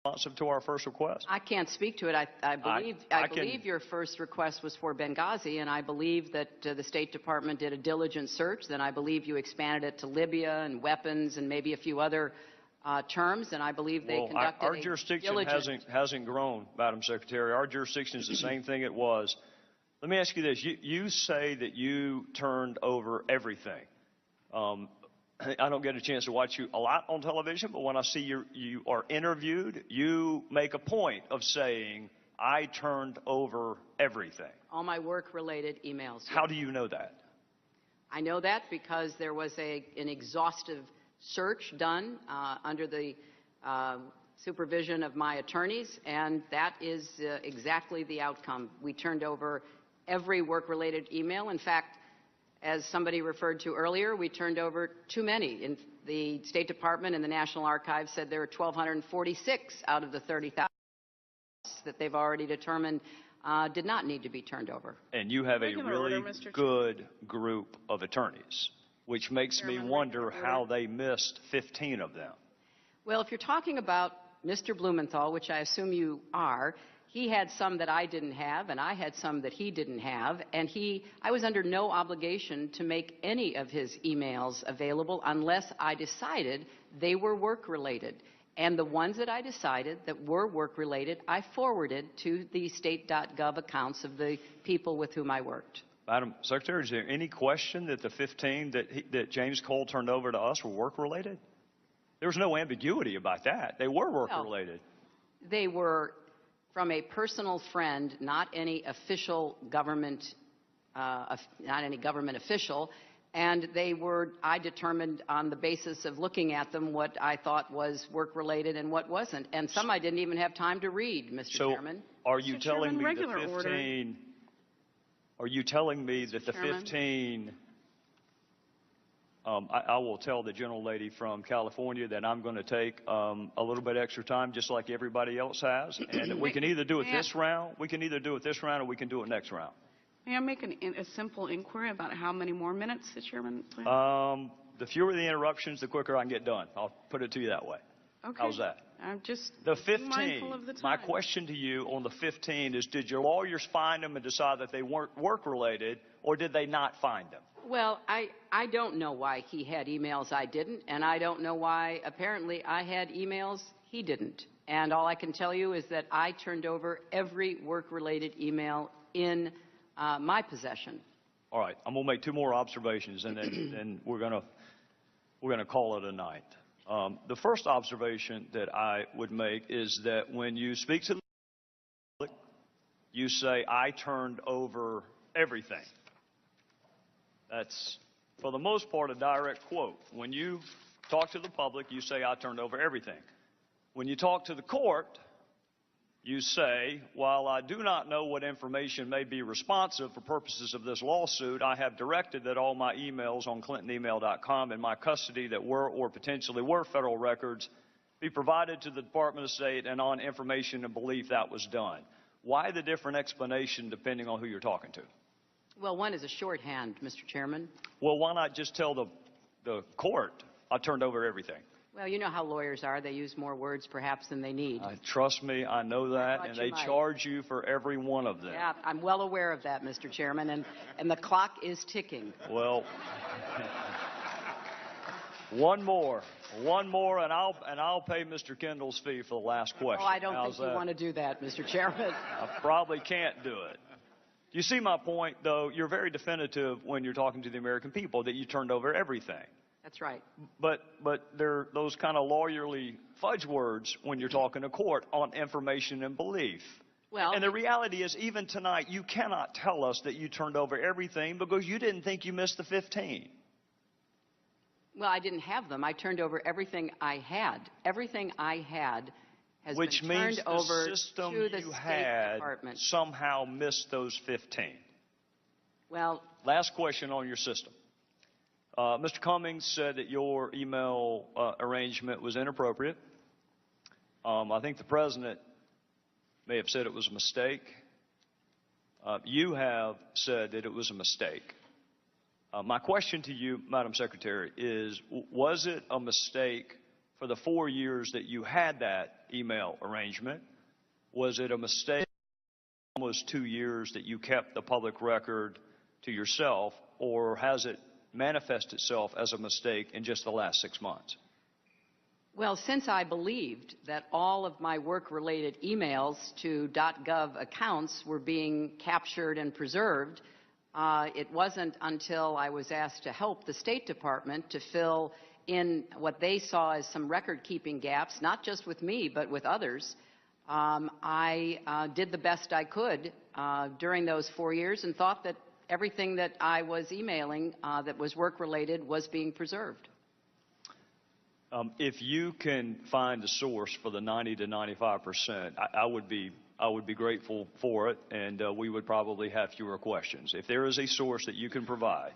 responsive to our first request? I can't speak to it. I believe your first request was for Benghazi, and I believe that the State Department did a diligent search. Then I believe you expanded it to Libya and weapons and maybe a few other terms, and I believe they conducted our jurisdiction hasn't grown, Madam Secretary. Our jurisdiction is the same thing it was. Let me ask you this. You say that you turned over everything. I don't get a chance to watch you a lot on television, but when I see you are interviewed, you make a point of saying, I turned over everything. All my work-related emails. Yes. How do you know that? I know that because there was an exhaustive search done under the supervision of my attorneys, and that is exactly the outcome. We turned over every work-related email. In fact, as somebody referred to earlier, we turned over too many. In the State Department and the National Archives said there were 1,246 out of the 30,000 that they've already determined did not need to be turned over. And you have a really good group of attorneys, which makes me wonder how they missed 15 of them. Well, if you're talking about Mr. Blumenthal, which I assume you are, he had some that I didn't have, and I had some that he didn't have, and I was under no obligation to make any of his emails available unless I decided they were work-related. And the ones that I decided that were work-related, I forwarded to the state.gov accounts of the people with whom I worked. Madam Secretary, is there any question that the 15 that James Cole turned over to us were work-related? There was no ambiguity about that. They were work-related. Well, they were from a personal friend, not any official government, not any government official, and they were, I determined on the basis of looking at them what I thought was work-related and what wasn't. And some I didn't even have time to read, Mr. Chairman. Are you telling me the 15, are you telling me that the 15, I will tell the gentle lady from California that I'm going to take a little bit extra time, just like everybody else has, and we can either do it this round, or we can do it next round. May I make a simple inquiry about how many more minutes the chairman plans? The fewer the interruptions, the quicker I can get done. I'll put it to you that way. Okay. How's that? I'm just the 15, mindful of the time. My question to you on the 15 is, did your lawyers find them and decide that they weren't work-related, or did they not find them? Well, I don't know why he had emails I didn't, and I don't know why apparently I had emails he didn't. And all I can tell you is that I turned over every work-related email in my possession. All right, I'm going to make two more observations, and then we're going to call it a night. The first observation that I would make is that when you speak to the public, you say, I turned over everything. That's, for the most part, a direct quote. When you talk to the public, you say, I turned over everything. When you talk to the court, you say, while I do not know what information may be responsive for purposes of this lawsuit, I have directed that all my emails on clintonemail.com in my custody that were or potentially were federal records be provided to the Department of State, and on information and belief that was done. Why the different explanation depending on who you're talking to? Well, one is a shorthand, Mr. Chairman. Well, why not just tell the court I turned over everything? Well, you know how lawyers are. They use more words perhaps than they need. Trust me, I know that, and they charge you for every one of them. Yeah, I'm well aware of that, Mr. Chairman, and the clock is ticking. Well, one more, and I'll pay Mr. Kendall's fee for the last question. Oh, I don't think you want to do that, Mr. Chairman. I probably can't do it. You see my point, though? You're very definitive when you're talking to the American people that you turned over everything. That's right. But there are those kind of lawyerly fudge words when you're talking to court on information and belief. Well, and the reality is, even tonight, you cannot tell us that you turned over everything because you didn't think you missed the 15. Well, I didn't have them. I turned over everything I had. Everything I had has been turned over to the State Department. Somehow missed those 15. Well, last question on your system. Mr. Cummings said that your email arrangement was inappropriate. I think the president may have said it was a mistake. You have said that it was a mistake. My question to you, Madam Secretary, is was it a mistake for the 4 years that you had that email arrangement? Was it a mistake almost 2 years that you kept the public record to yourself, or has it manifested itself as a mistake in just the last 6 months? Well, since I believed that all of my work-related emails to .gov accounts were being captured and preserved, it wasn't until I was asked to help the State Department to fill in what they saw as some record-keeping gaps, not just with me, but with others. I did the best I could during those 4 years and thought that everything that I was emailing that was work-related was being preserved. If you can find a source for the 90 to 95%, I would be grateful for it, and we would probably have fewer questions. If there is a source that you can provide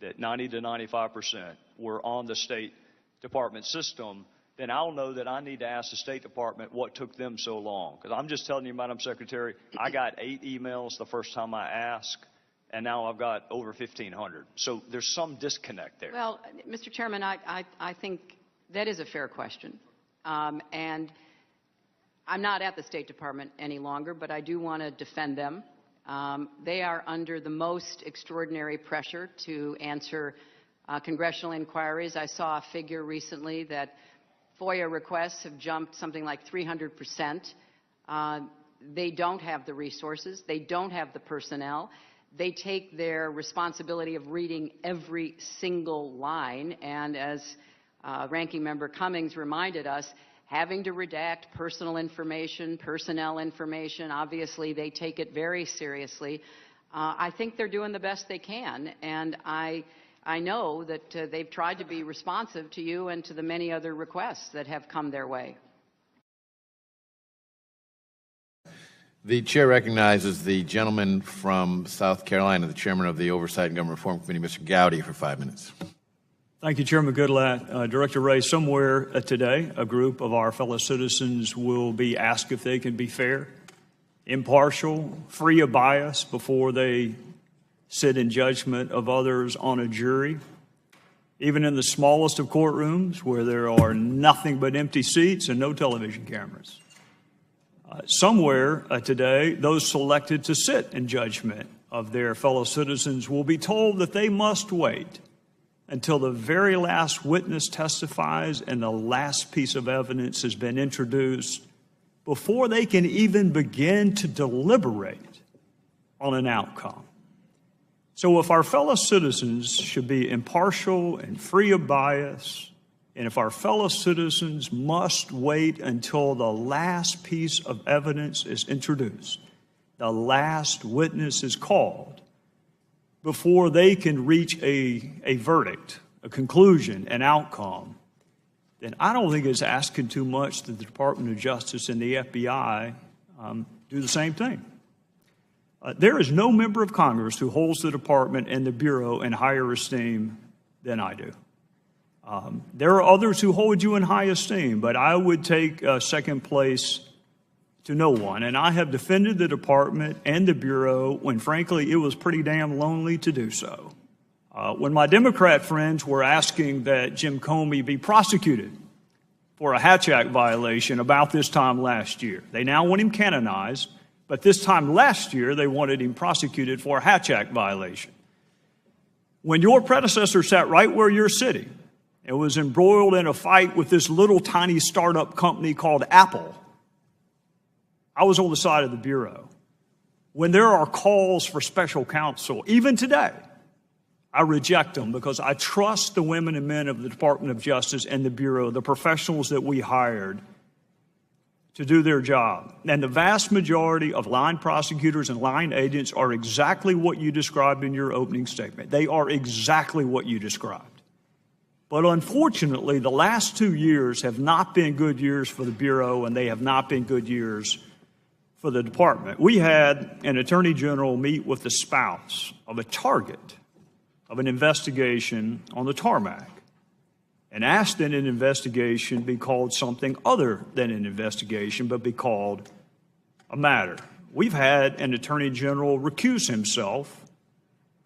that 90 to 95% were on the State Department system, then I'll know that I need to ask the State Department what took them so long. Because I'm just telling you, Madam Secretary, I got 8 emails the first time I asked, and now I've got over 1,500. So there's some disconnect there. Well, Mr. Chairman, I think that is a fair question. And I'm not at the State Department any longer, but I do want to defend them. They are under the most extraordinary pressure to answer congressional inquiries. I saw a figure recently that FOIA requests have jumped something like 300%. They don't have the resources. They don't have the personnel. They take their responsibility of reading every single line, and as Ranking Member Cummings reminded us, having to redact personal information, personnel information, obviously they take it very seriously. I think they're doing the best they can, and I know that they've tried to be responsive to you and to the many other requests that have come their way. The chair recognizes the gentleman from South Carolina, the chairman of the Oversight and Government Reform Committee, Mr. Gowdy, for 5 minutes. Thank you, Chairman Goodlatte. Director Wray, somewhere today, a group of our fellow citizens will be asked if they can be fair, impartial, free of bias before they sit in judgment of others on a jury. Even in the smallest of courtrooms where there are nothing but empty seats and no television cameras. Somewhere today, those selected to sit in judgment of their fellow citizens will be told that they must wait until the very last witness testifies and the last piece of evidence has been introduced before they can even begin to deliberate on an outcome. So if our fellow citizens should be impartial and free of bias, and if our fellow citizens must wait until the last piece of evidence is introduced, the last witness is called, before they can reach a verdict, a conclusion, an outcome, then I don't think it's asking too much that the Department of Justice and the FBI do the same thing. There is no member of Congress who holds the Department and the Bureau in higher esteem than I do. There are others who hold you in high esteem, but I would take second place to no one. And I have defended the Department and the Bureau when, frankly, it was pretty damn lonely to do so. When my Democrat friends were asking that Jim Comey be prosecuted for a Hatch Act violation about this time last year, they now want him canonized, but this time last year they wanted him prosecuted for a Hatch Act violation. When your predecessor sat right where you're sitting and was embroiled in a fight with this little tiny startup company called Apple, I was on the side of the Bureau. When there are calls for special counsel, even today, I reject them because I trust the women and men of the Department of Justice and the Bureau, the professionals that we hired to do their job. And the vast majority of line prosecutors and line agents are exactly what you described in your opening statement. They are exactly what you described. But unfortunately, the last 2 years have not been good years for the Bureau, and they have not been good years for the Department. We had an Attorney General meet with the spouse of a target of an investigation on the tarmac and asked that an investigation be called something other than an investigation, but be called a matter. We've had an Attorney General recuse himself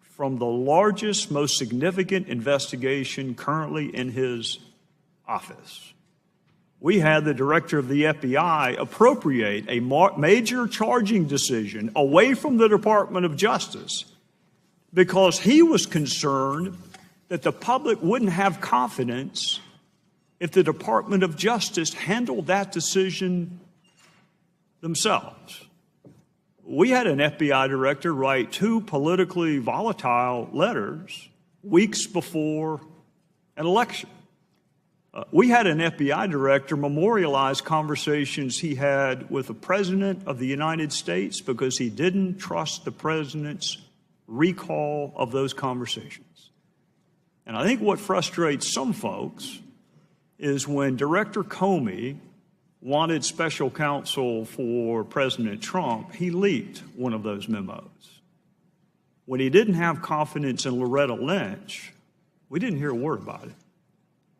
from the largest, most significant investigation currently in his office. we had the director of the FBI appropriate a major charging decision away from the Department of Justice because he was concerned that the public wouldn't have confidence if the Department of Justice handled that decision themselves. We had an FBI director write 2 politically volatile letters weeks before an election. We had an FBI director memorialize conversations he had with the President of the United States because he didn't trust the President's recall of those conversations. And I think what frustrates some folks is when Director Comey wanted special counsel for President Trump, he leaked one of those memos. When he didn't have confidence in Loretta Lynch, we didn't hear a word about it.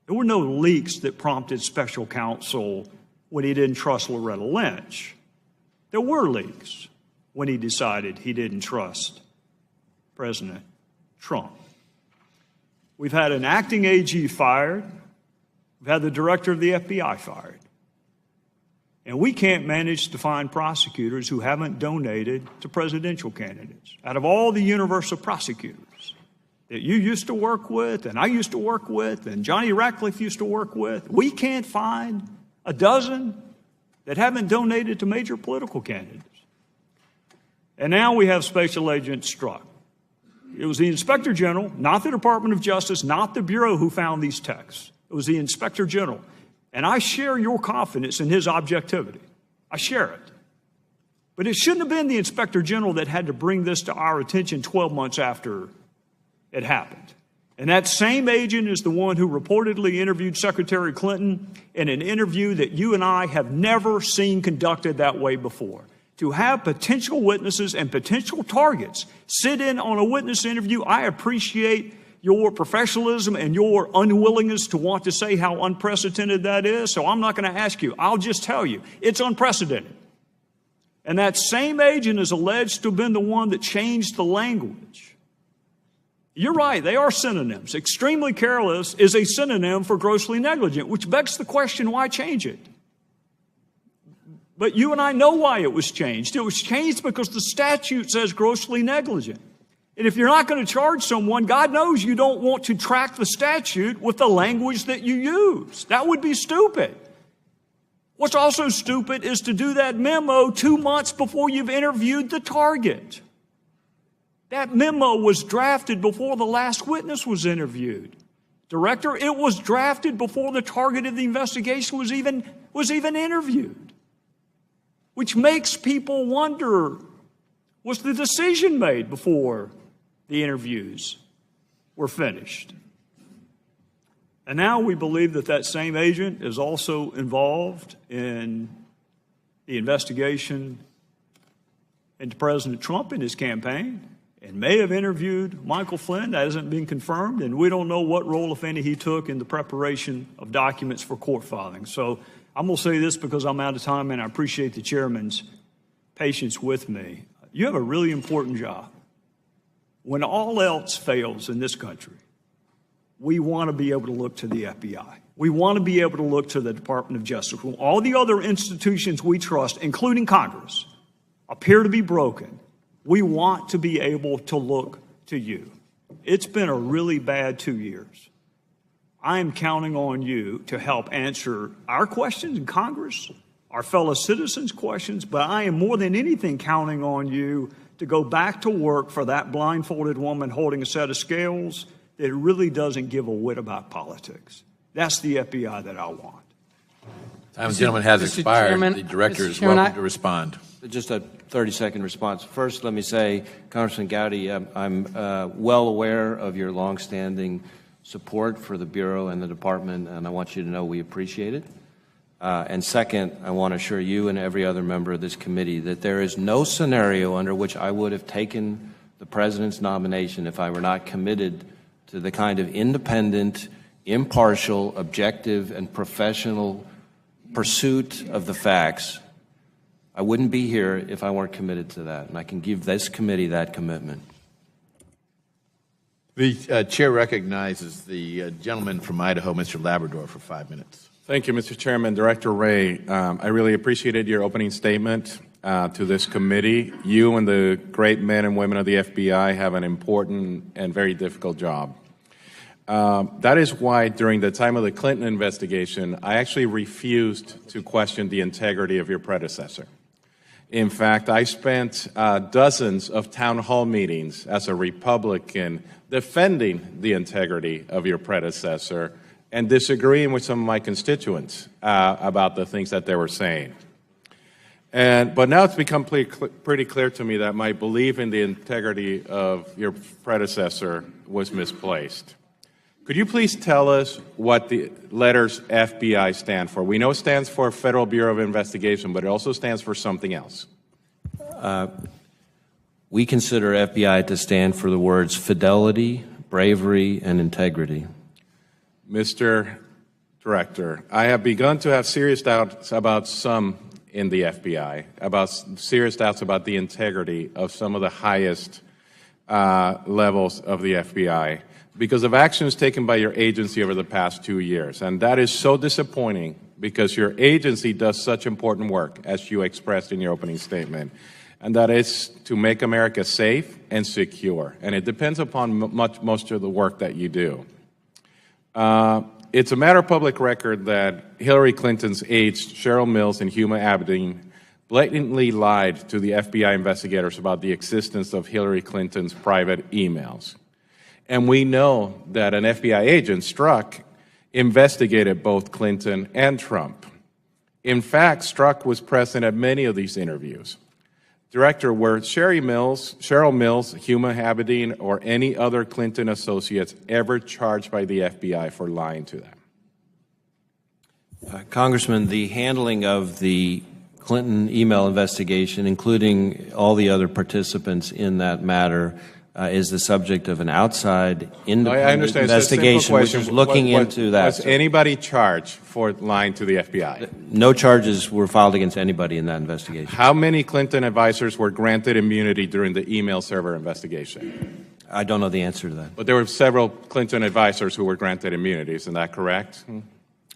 There were no leaks that prompted special counsel when he didn't trust Loretta Lynch. There were leaks when he decided he didn't trust President Trump. We've had an acting AG fired. We've had the director of the FBI fired. And we can't manage to find prosecutors who haven't donated to presidential candidates. Out of all the universe of prosecutors that you used to work with, and I used to work with, and Johnny Ratcliffe used to work with, we can't find a dozen that haven't donated to major political candidates. And now we have Special Agent Strzok. It was the Inspector General, not the Department of Justice, not the Bureau who found these texts. It was the Inspector General. And I share your confidence in his objectivity. I share it. But it shouldn't have been the Inspector General that had to bring this to our attention 12 months after it happened. And that same agent is the one who reportedly interviewed Secretary Clinton in an interview that you and I have never seen conducted that way before. To have potential witnesses and potential targets sit in on a witness interview, I appreciate your professionalism and your unwillingness to want to say how unprecedented that is. So I'm not going to ask you. I'll just tell you, it's unprecedented. And that same agent is alleged to have been the one that changed the language. You're right, they are synonyms. Extremely careless is a synonym for grossly negligent, which begs the question, why change it? But you and I know why it was changed. It was changed because the statute says grossly negligent. And if you're not going to charge someone, God knows you don't want to track the statute with the language that you use. That would be stupid. What's also stupid is to do that memo 2 months before you've interviewed the target. That memo was drafted before the last witness was interviewed. Director, it was drafted before the target of the investigation was even interviewed. Which makes people wonder, was the decision made before the interviews were finished? And now we believe that that same agent is also involved in the investigation into President Trump and his campaign, and may have interviewed Michael Flynn. That hasn't been confirmed, and we don't know what role, if any, he took in the preparation of documents for court filing. So I'm going to say this because I'm out of time, and I appreciate the chairman's patience with me. You have a really important job. When all else fails in this country, we want to be able to look to the FBI. We want to be able to look to the Department of Justice. When all the other institutions we trust, including Congress, appear to be broken, we want to be able to look to you. It's been a really bad 2 years. I am counting on you to help answer our questions in Congress, our fellow citizens' questions, but I am more than anything counting on you to go back to work for that blindfolded woman holding a set of scales that really doesn't give a whit about politics. That's the FBI that I want. Time, gentleman, has expired. Chairman, the director Mr. is Chairman, welcome to respond. Just a 30-second response. First, let me say, Congressman Gowdy, I'm well aware of your longstanding support for the Bureau and the Department, and I want you to know we appreciate it. And second, I want to assure you and every other member of this committee that there is no scenario under which I would have taken the President's nomination if I were not committed to the kind of independent, impartial, objective, and professional pursuit of the facts. I wouldn't be here if I weren't committed to that, and I can give this committee that commitment. The chair recognizes the gentleman from Idaho, Mr. Labrador, for 5 minutes. Thank you, Mr. Chairman. Director Wray, I really appreciated your opening statement to this committee. You and the great men and women of the FBI have an important and very difficult job. That is why during the time of the Clinton investigation, I actually refused to question the integrity of your predecessor. In fact, I spent dozens of town hall meetings as a Republican defending the integrity of your predecessor and disagreeing with some of my constituents about the things that they were saying. But now it's become pretty clear to me that my belief in the integrity of your predecessor was misplaced. Could you please tell us what the letters FBI stand for? We know it stands for Federal Bureau of Investigation, but it also stands for something else. We consider FBI to stand for the words fidelity, bravery, and integrity. Mr. Director, I have begun to have serious doubts about some in the FBI, serious doubts about the integrity of some of the highest levels of the FBI because of actions taken by your agency over the past 2 years. And that is so disappointing because your agency does such important work, as you expressed in your opening statement, and that is to make America safe and secure. And it depends upon most of the work that you do. It's a matter of public record that Hillary Clinton's aides, Cheryl Mills and Huma Abedin, blatantly lied to the FBI investigators about the existence of Hillary Clinton's private emails. And we know that an FBI agent, Strzok, investigated both Clinton and Trump. In fact, Strzok was present at many of these interviews. Director, were Cheryl Mills, Huma Abedin, or any other Clinton associates ever charged by the FBI for lying to them? Congressman, the handling of the Clinton email investigation, including all the other participants in that matter, is the subject of an outside independent investigation which is looking into that. Was anybody charged for lying to the FBI? No charges were filed against anybody in that investigation. How many Clinton advisors were granted immunity during the email server investigation? I don't know the answer to that. But there were several Clinton advisors who were granted immunity. Isn't that correct?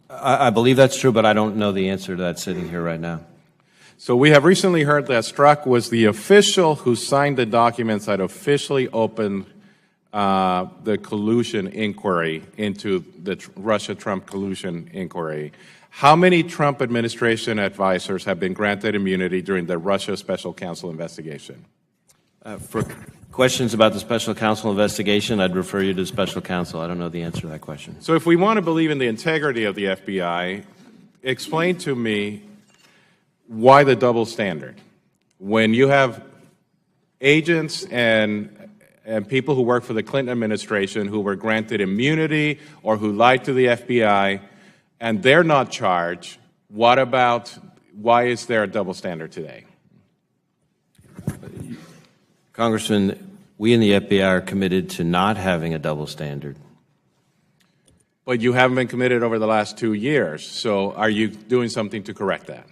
I believe that's true, but I don't know the answer to that sitting here right now. So we have recently heard that Strzok was the official who signed the documents that officially opened the collusion inquiry into the Russia-Trump collusion inquiry. How many Trump administration advisors have been granted immunity during the Russia Special Counsel investigation? For questions about the Special Counsel investigation, I'd refer you to the Special Counsel. I don't know the answer to that question. So if we want to believe in the integrity of the FBI, explain to me why the double standard? When you have agents and people who work for the Clinton administration who were granted immunity or who lied to the FBI and they're not charged, why is there a double standard today? Congressman, we in the FBI are committed to not having a double standard. But you haven't been committed over the last 2 years, so are you doing something to correct that?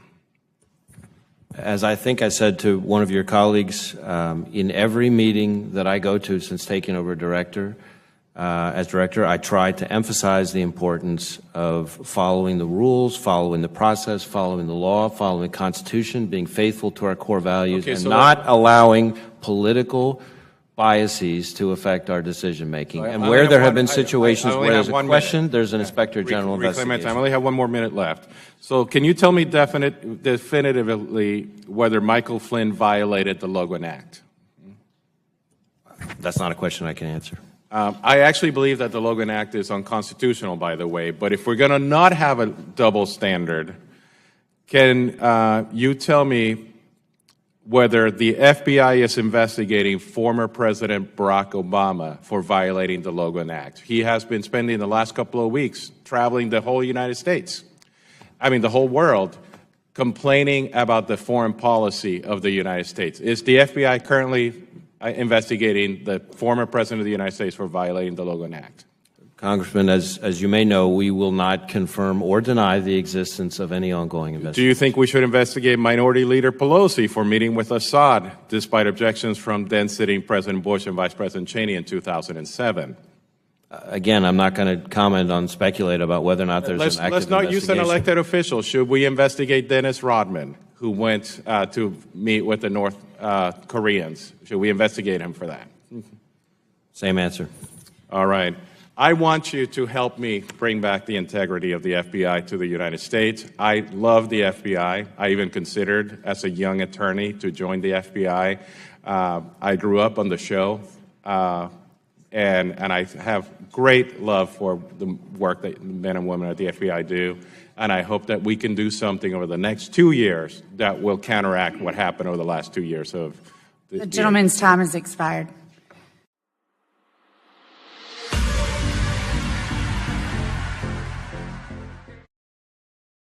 As I think I said to one of your colleagues, in every meeting that I go to since taking over as director, I try to emphasize the importance of following the rules, following the process, following the law, following the Constitution, being faithful to our core values, and not allowing political biases to affect our decision-making. And where there have been situations where there's a question, there's an Inspector General investigation. I only have 1 more minute left. So can you tell me definitively whether Michael Flynn violated the Logan Act? That's not a question I can answer. I actually believe that the Logan Act is unconstitutional, by the way. But if we're going to not have a double standard, can you tell me whether the FBI is investigating former President Barack Obama for violating the Logan Act? He has been spending the last couple of weeks traveling the whole United States, the whole world, complaining about the foreign policy of the United States. Is the FBI currently investigating the former President of the United States for violating the Logan Act? Congressman, as you may know, we will not confirm or deny the existence of any ongoing investigation. Do you think we should investigate Minority Leader Pelosi for meeting with Assad, despite objections from then-sitting President Bush and Vice President Cheney in 2007? Again, I'm not going to comment on, speculate about whether or not there's Let's an active not use an investigation. elected official. Should we investigate Dennis Rodman, who went to meet with the North Koreans? Should we investigate him for that? Same answer. All right. I want you to help me bring back the integrity of the FBI to the United States. I love the FBI. I even considered, as a young attorney, to join the FBI. I grew up on the show, and I have great love for the work that men and women at the FBI do. And I hope that we can do something over the next 2 years that will counteract what happened over the last 2 years of The gentleman's time has expired.